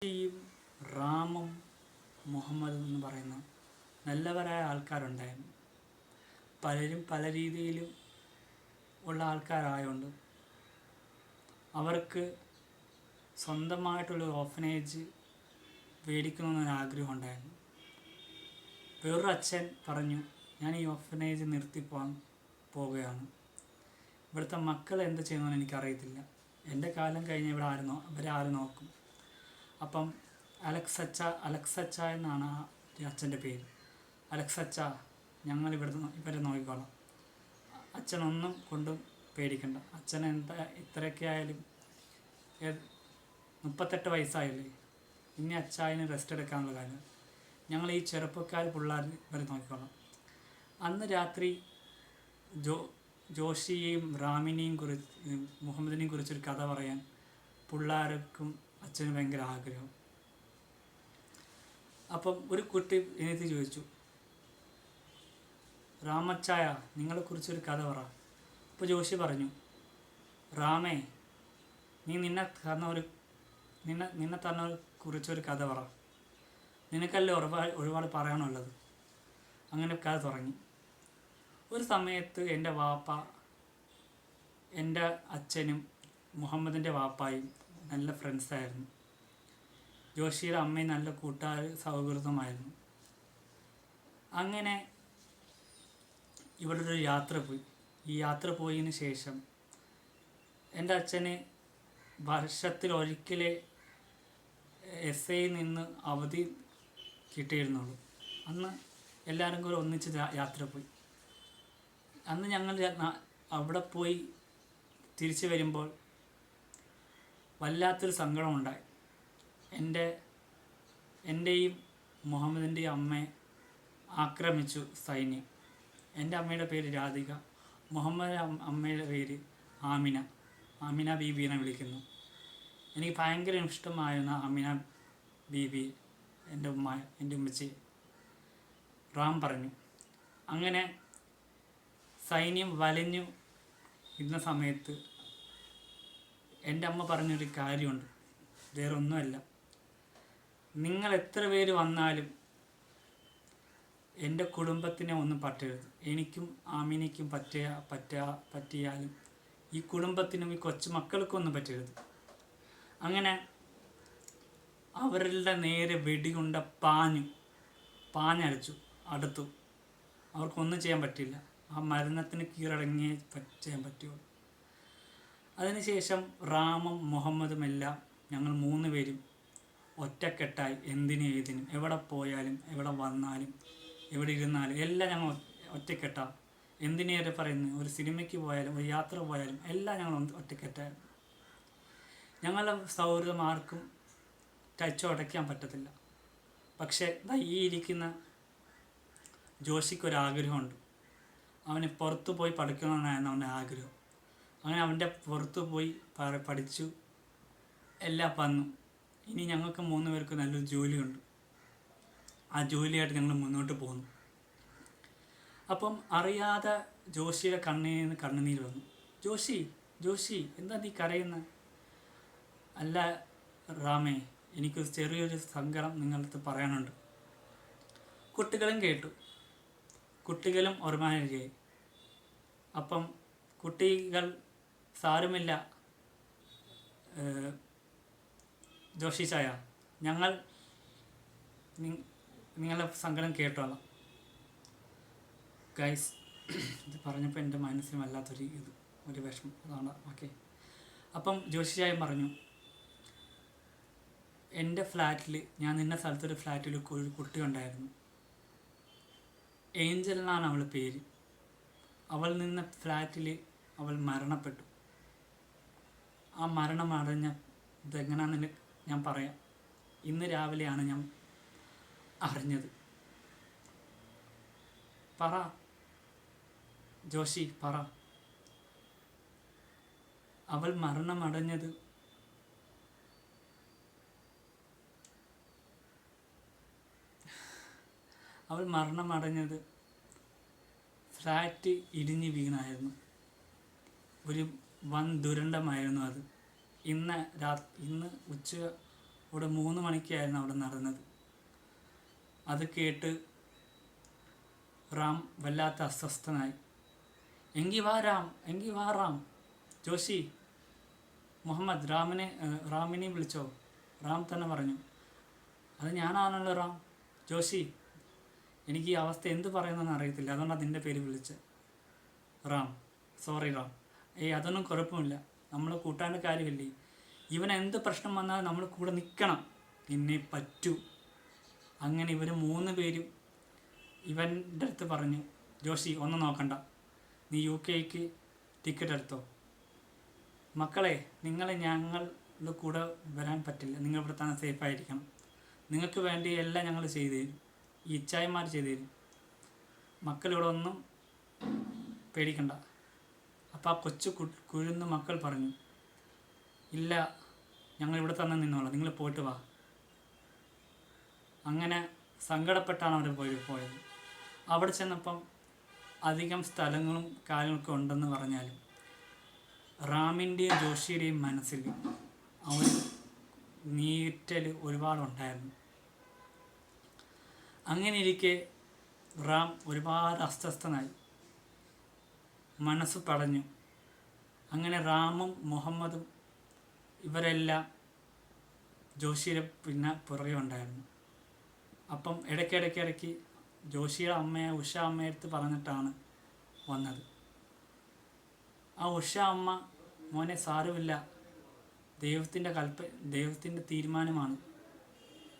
യും റാമും മുഹമ്മദും എന്ന് പറയുന്ന നല്ലവരായ ആൾക്കാരുണ്ടായിരുന്നു. പലരും പല രീതിയിലും ഉള്ള ആൾക്കാരായതുകൊണ്ട് അവർക്ക് സ്വന്തമായിട്ടുള്ളൊരു ഓർഫനേജ് മേടിക്കണമെന്നൊരാഗ്രഹം ഉണ്ടായിരുന്നു. വേറൊരു അച്ഛൻ പറഞ്ഞു, ഞാൻ ഈ ഓർഫനേജ് നിർത്തിപ്പോകാൻ പോവുകയാണ്. ഇവിടുത്തെ മക്കൾ എന്ത് ചെയ്യുമെന്ന് എനിക്കറിയത്തില്ല. എൻ്റെ കാലം കഴിഞ്ഞ് ഇവരെ ആര് നോക്കും? അപ്പം അലക്സച്ച എന്നാണ് ആ അച്ഛൻ്റെ പേര്. അലക്സച്ച, ഞങ്ങൾ ഇവരെ നോക്കിക്കോളാം. അച്ഛനൊന്നും കൊണ്ടും പേടിക്കണ്ട. അച്ഛൻ ഇത്രയൊക്കെ ആയാലും 38 വയസ്സായില്ലേ, ഇനി അച്ചായന് റെസ്റ്റ് എടുക്കാനുള്ള കാര്യം. ഞങ്ങൾ ഈ ചെറുപ്പക്കാർ പിള്ളേർ ഇവരെ നോക്കിക്കോളാം. അന്ന് രാത്രി ജോഷിയെയും റാമിനെയും മുഹമ്മദിനെയും കുറിച്ചൊരു കഥ പറയാൻ പിള്ളേർക്കും അച്ഛന് ഭയങ്കര ആഗ്രഹം. അപ്പം ഒരു കുട്ടി എഴുതി ചോദിച്ചു, റാമച്ചായ, നിങ്ങളെക്കുറിച്ചൊരു കഥ പറ. അപ്പോൾ ജോഷി പറഞ്ഞു, റാമേ, നിന്നെ തന്നവരെ കുറിച്ചൊരു കഥ പറ. നിനക്കല്ലേ ഒരുപാട് പറയാനുള്ളത്. അങ്ങനെ കഥ തുടങ്ങി. ഒരു സമയത്ത് എൻ്റെ വാപ്പ, എൻ്റെ അച്ഛനും മുഹമ്മദിൻ്റെ വാപ്പായും നല്ല ഫ്രണ്ട്സായിരുന്നു. ജോഷിയുടെ അമ്മയും നല്ല സൗഹൃദമായിരുന്നു. അങ്ങനെ ഇവിടെ ഒരു യാത്ര പോയി. ഈ യാത്ര പോയതിന് ശേഷം എൻ്റെ അച്ഛന് വർഷത്തിലൊരിക്കലേ നിന്ന് അവധി കിട്ടിയിരുന്നുള്ളൂ. അന്ന് എല്ലാവരും കൂടെ ഒന്നിച്ച് യാത്ര പോയി. അന്ന് ഞങ്ങൾ അവിടെ പോയി തിരിച്ചു വരുമ്പോൾ വല്ലാത്തൊരു സങ്കടമുണ്ടായി. എൻ്റെയും മുഹമ്മദിൻ്റെയും അമ്മയെ ആക്രമിച്ചു സൈന്യം. എൻ്റെ അമ്മയുടെ പേര് രാധിക, മുഹമ്മദ് അമ്മയുടെ പേര് ആമിന ബീബിനെ വിളിക്കുന്നു. എനിക്ക് ഭയങ്കര ഇഷ്ടമായിരുന്ന ആമിന ബീബി, എൻ്റെ ഉമ്മച്ചി. റാം പറഞ്ഞു. അങ്ങനെ സൈന്യം വലഞ്ഞു ഇരുന്ന സമയത്ത് എൻ്റെ അമ്മ പറഞ്ഞൊരു കാര്യമുണ്ട്, വേറെ ഒന്നുമല്ല. നിങ്ങൾ എത്ര പേര് വന്നാലും എൻ്റെ കുടുംബത്തിനെ ഒന്നും പറ്റരുത്. എനിക്കും ആമിനയ്ക്കും പറ്റിയാലും ഈ കുടുംബത്തിനും ഈ കൊച്ചുമക്കൾക്കൊന്നും പറ്റരുത്. അങ്ങനെ അവരുടെ നേരെ വെടികൊണ്ട പാഞ്ഞടിച്ചു, അടുത്തു. അവർക്കൊന്നും ചെയ്യാൻ പറ്റില്ല. ആ മരണത്തിന് കീഴടങ്ങിയേ ചെയ്യാൻ പറ്റുള്ളൂ. അതിനുശേഷം റാമും മുഹമ്മദും എല്ലാം ഞങ്ങൾ 3 പേരും ഒറ്റക്കെട്ടായി ഏതിനും എവിടെ പോയാലും എവിടെ വന്നാലും എവിടെ ഇരുന്നാലും എല്ലാം ഞങ്ങൾ ഒറ്റക്കെട്ടാണ്. എന്തിനേറെ പറയുന്നത്, ഒരു സിനിമയ്ക്ക് പോയാലും ഒരു യാത്ര പോയാലും എല്ലാം ഞങ്ങൾ ഒറ്റക്കെട്ടായിരുന്നു. ഞങ്ങളുടെ സൗഹൃദം ആർക്കും ഉടയ്ക്കാൻ പറ്റത്തില്ല. പക്ഷേ ഈ ഇരിക്കുന്ന ജോഷിക്കൊരാഗ്രഹമുണ്ട്. അവന് പുറത്തു പോയി പഠിക്കണമെന്നായിരുന്നു അവൻ്റെ ആഗ്രഹം. അങ്ങനെ അവൻ്റെ പുറത്തു പോയി പഠിച്ചു, എല്ലാം വന്നു. ഇനി ഞങ്ങൾക്ക് 3 പേർക്ക് നല്ലൊരു ജോലിയുണ്ട്. ആ ജോലിയായിട്ട് ഞങ്ങൾ മുന്നോട്ട് പോകുന്നു. അപ്പം അറിയാതെ ജോഷിയുടെ കണ്ണിൽ നിന്ന് കണ്ണുനീർ വന്നു. ജോഷി എന്താ നീ കരയുന്നത്? അല്ല റാമേ, എനിക്കൊരു ചെറിയൊരു സങ്കടം നിങ്ങളടുത്ത് പറയാനുണ്ട്. കുട്ടികളും കേട്ടു. കുട്ടികളും ഓർമ്മയായി. അപ്പം കുട്ടികൾ, സാരമില്ല ജോഷി ചായ, ഞങ്ങൾ നിങ്ങളുടെ സങ്കടം കേട്ടോളാം. ഗൈസ്, ഇത് പറഞ്ഞപ്പോൾ എൻ്റെ മനസ്സിന് വല്ലാത്തൊരു വിഷമം. അതാണ് ഓക്കെ. അപ്പം ജോഷി ചായ പറഞ്ഞു, എൻ്റെ ഫ്ലാറ്റിൽ, ഞാൻ നിന്ന സ്ഥലത്തൊരു ഫ്ലാറ്റിൽ ഒരു കുട്ടി ഉണ്ടായിരുന്നു. ഏഞ്ചൽ എന്നാണ് അവളുടെ പേര്. അവൾ നിന്ന ഫ്ലാറ്റിൽ അവൾ മരണപ്പെട്ടു. ആ മരണമടഞ്ഞ ഇതെങ്ങനെയാണെന്ന് ഞാൻ പറയാം. ഇന്ന് രാവിലെയാണ് ഞാൻ അറിഞ്ഞത്. പറ ജോഷി, പറ. അവൾ മരണമടഞ്ഞത് ഫ്ലാറ്റ് ഇടിഞ്ഞ് വീണായിരുന്നു. ഒരു വൻ ദുരന്തമായിരുന്നു അത്. ഇന്ന് ഇവിടെ 3 മണിക്കായിരുന്നു അവിടെ നടന്നത്. അത് കേട്ട് റാം വല്ലാത്ത അസ്വസ്ഥനായി. എങ്കി വാ റാം, ജോഷി മുഹമ്മദ് റാമിനെ വിളിച്ചോ. റാം തന്നെ പറഞ്ഞു, അത് ഞാനാണല്ലോ റാം. ജോഷി, എനിക്ക് ഈ അവസ്ഥ എന്ത് പറയുന്നതെന്ന് അറിയത്തില്ല, അതുകൊണ്ടാണ് നിൻ്റെ പേര് വിളിച്ചത്. റാം, സോറി റാം. അതൊന്നും കുഴപ്പമില്ല, നമ്മൾ കൂട്ടാൻ്റെ കാര്യമില്ലേ. ഇവൻ എന്ത് പ്രശ്നം വന്നാലും നമ്മൾ കൂടെ നിൽക്കണം, നിന്നെ പറ്റൂ. അങ്ങനെ ഇവർ 3 പേരും ഇവൻ്റെ അടുത്ത് പറഞ്ഞു, ജോഷി ഒന്നും നോക്കണ്ട, നീ UK ടിക്കറ്റ് എടുത്തോ. മക്കളെ, ഞങ്ങളുടെ കൂടെ വരാൻ പറ്റില്ല, നിങ്ങൾ ഇവിടെ തന്നെ സേഫായിരിക്കണം. നിങ്ങൾക്ക് വേണ്ടി എല്ലാം ഞങ്ങൾ ചെയ്തു തരും, ഈ ഇച്ചായന്മാർ ചെയ്തു തരും. മക്കളിവിടെ ഒന്നും പേടിക്കണ്ട. അപ്പോൾ ആ കൊച്ചു കുഴുന്ന് മക്കൾ പറഞ്ഞു, ഇല്ല, ഞങ്ങൾ ഇവിടെ തന്നെ നിന്നോളാം, നിങ്ങൾ പോയിട്ട് വാ. അങ്ങനെ സങ്കടപ്പെട്ടാണ് അവർ പോയത്. അവിടെ ചെന്നപ്പം അധികം സ്ഥലങ്ങളും കാര്യങ്ങളൊക്കെ ഉണ്ടെന്ന് പറഞ്ഞാലും റാമിൻ്റെയും ജോഷിയുടെയും മനസ്സിൽ അവൻ നീറ്റൽ ഒരുപാടുണ്ടായിരുന്നു. അങ്ങനെ ഇരിക്കെ റാം ഒരുപാട് അസ്വസ്ഥനായി, മനസ്സ് പടഞ്ഞു. അങ്ങനെ റാമും മുഹമ്മദും ഇവരെല്ലാം ജോഷിയുടെ പുറകെ ഉണ്ടായിരുന്നു. അപ്പം ഇടയ്ക്കിടയ്ക്ക് ജോഷിയുടെ അമ്മയെ ഉഷ അമ്മയടുത്ത് പറഞ്ഞിട്ടാണ് വന്നത്. ആ ഉഷ അമ്മ, മോനെ സാരമില്ല, ദൈവത്തിൻ്റെ തീരുമാനമാണ്,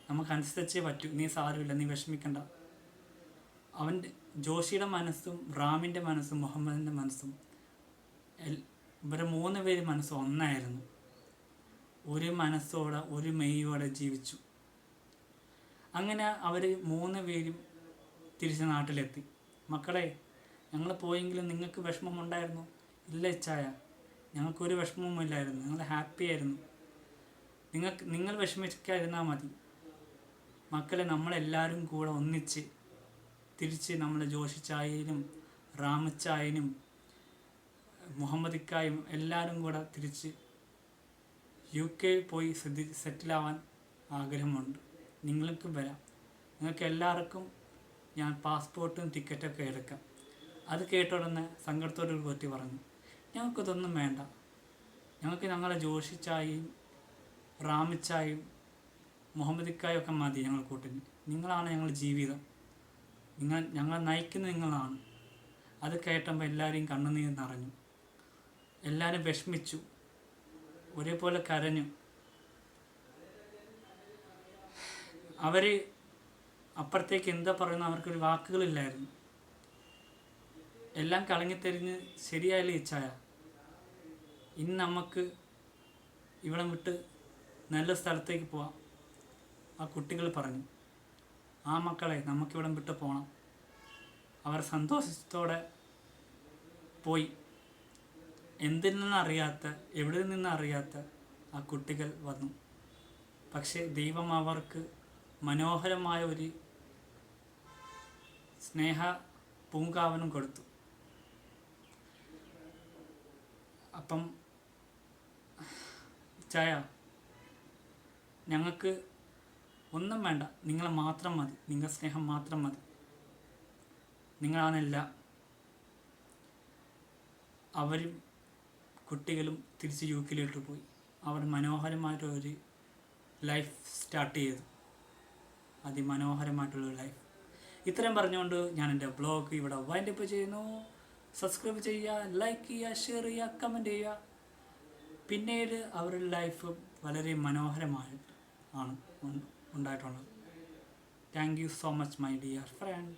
നമുക്കനുസരിച്ചേ പറ്റൂ, നീ സാരമില്ല, നീ വിഷമിക്കണ്ട. ജോഷിയുടെ മനസ്സും റാമിൻ്റെ മനസ്സും മുഹമ്മദിൻ്റെ മനസ്സും ഇവരെ 3 പേര് മനസ്സും ഒന്നായിരുന്നു. ഒരു മനസ്സോടെ ഒരു മെയ്യോടെ ജീവിച്ചു. അങ്ങനെ അവർ 3 പേരും തിരിച്ച് നാട്ടിലെത്തി. മക്കളെ, ഞങ്ങൾ പോയെങ്കിലും നിങ്ങൾക്ക് വിഷമമുണ്ടായിരുന്നു? ഇല്ല ഇച്ചായ, ഞങ്ങൾക്കൊരു വിഷമവുമില്ലായിരുന്നു, ഞങ്ങൾ ഹാപ്പി ആയിരുന്നു. നിങ്ങൾ വിഷമിക്കാതിരുന്നാൽ മതി. മക്കളെ, നമ്മളെല്ലാവരും കൂടെ ഒന്നിച്ച് തിരിച്ച് നമ്മൾ ജോഷിച്ചായനും റാമച്ചായനും മുഹമ്മദിക്കായും എല്ലാവരും കൂടെ തിരിച്ച് UK പോയി സെറ്റിലാവാൻ ആഗ്രഹമുണ്ട്. നിങ്ങൾക്കും വരാം, നിങ്ങൾക്ക് എല്ലാവർക്കും ഞാൻ പാസ്പോർട്ടും ടിക്കറ്റൊക്കെ എടുക്കാം. അത് കേട്ട ഉടനെ സങ്കടത്തോട് പറ്റി പറഞ്ഞു, ഞങ്ങൾക്കിതൊന്നും വേണ്ട, ഞങ്ങൾക്ക് ഞങ്ങളെ ജോഷിച്ചായും റാമിച്ചായും മുഹമ്മദിക്കായും ഒക്കെ മതി ഞങ്ങൾ കൂട്ടിന്. നിങ്ങളാണ് ഞങ്ങളുടെ ജീവിതം, ഞങ്ങളെ നയിക്കുന്നത് നിങ്ങളാണ്. അത് കേട്ടപ്പോൾ എല്ലാവരെയും കണ്ണുനീർ നിറഞ്ഞു. എല്ലാവരും വിഷമിച്ചു, ഒരേപോലെ കരഞ്ഞു. അവർ അപ്പുറത്തേക്ക് എന്താ പറയുന്നത് അവർക്കൊരു വാക്കുകളില്ലായിരുന്നു. എല്ലാം കളങ്ങിത്തെരിഞ്ഞ് ശരിയായില്ലേ ഇച്ചായ, ഇന്ന് നമുക്ക് ഇവിടെ വിട്ട് നല്ല സ്ഥലത്തേക്ക് പോവാം, ആ കുട്ടികൾ പറഞ്ഞു. ആ മക്കളെ, നമുക്കിവിടം വിട്ട് പോകണം. അവർ സന്തോഷത്തോടെ പോയി. എന്തിൽ നിന്നറിയാത്ത, എവിടെ നിന്നറിയാത്ത ആ കുട്ടികൾ വന്നു. പക്ഷേ ദൈവം അവർക്ക് മനോഹരമായ ഒരു സ്നേഹ പൂങ്കാവനം കൊടുത്തു. അപ്പം ചായ, ഞങ്ങൾക്ക് ഒന്നും വേണ്ട, നിങ്ങളെ മാത്രം മതി, നിങ്ങളുടെ സ്നേഹം മാത്രം മതി, നിങ്ങളാണെല്ലാം. അവരും കുട്ടികളും തിരിച്ച് UK പോയി. അവർ മനോഹരമായിട്ടൊരു ലൈഫ് സ്റ്റാർട്ട് ചെയ്തു, അതിമനോഹരമായിട്ടുള്ളൊരു ലൈഫ്. ഇത്രയും പറഞ്ഞുകൊണ്ട് ഞാൻ എൻ്റെ ബ്ലോഗ് ഇവിടെ വൈൻഡപ്പ് ചെയ്യുന്നു. സബ്സ്ക്രൈബ് ചെയ്യുക, ലൈക്ക് ചെയ്യുക, ഷെയർ ചെയ്യുക, കമൻറ്റ് ചെയ്യുക. പിന്നീട് അവരുടെ ലൈഫ് വളരെ മനോഹരമായിട്ട് ആണ് ഉണ്ടായിട്ടുള്ളത്. Thank you so much my dear friend.